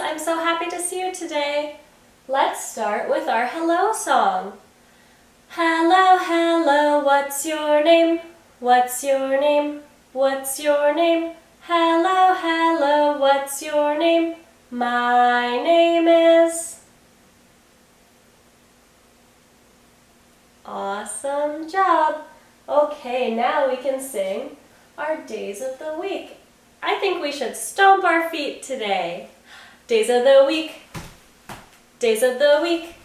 I'm so happy to see you today. Let's start with our hello song. Hello, hello, what's your name? What's your name? What's your name? Hello, hello, what's your name? My name is... Awesome job! Okay, now we can sing our days of the week. I think we should stomp our feet today. Days of the week, days of the week,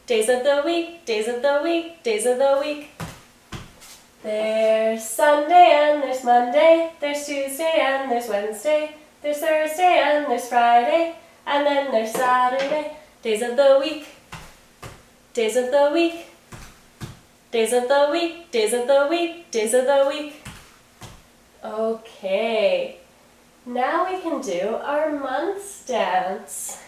days of the week, days of the week, days of the week. There's Sunday and there's Monday, there's Tuesday and there's Wednesday, there's Thursday and there's Friday, and then there's Saturday. Days of the week, days of the week, days of the week, days of the week, days of the week. Okay, now we can do our months dance.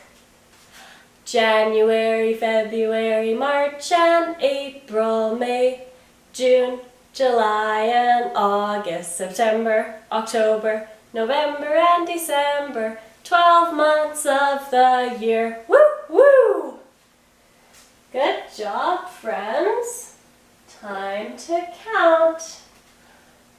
January, February, March and April, May, June, July and August, September, October, November and December, 12 months of the year. Woo, woo! Good job, friends. Time to count.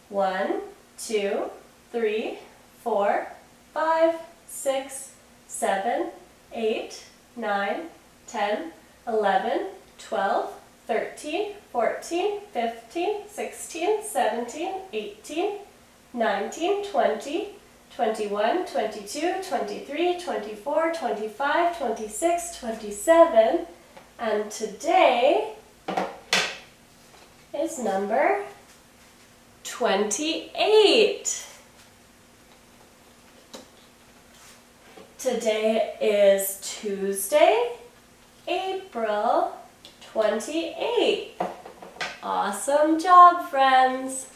1, 2, 3, 4, 5, 6, 7, 8, 9, 10, 11, 12, 13, 14, 15, 16, 17, 18, 19, 20, 21, 22, 23, 24, 25, 26, 27, and today is number 28. Today is Tuesday, April 28th. Awesome job, friends.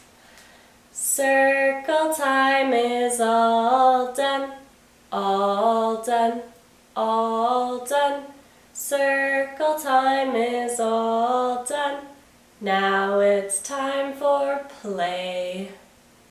Circle time is all done, all done, all done. Circle time is all done. Now it's time for play.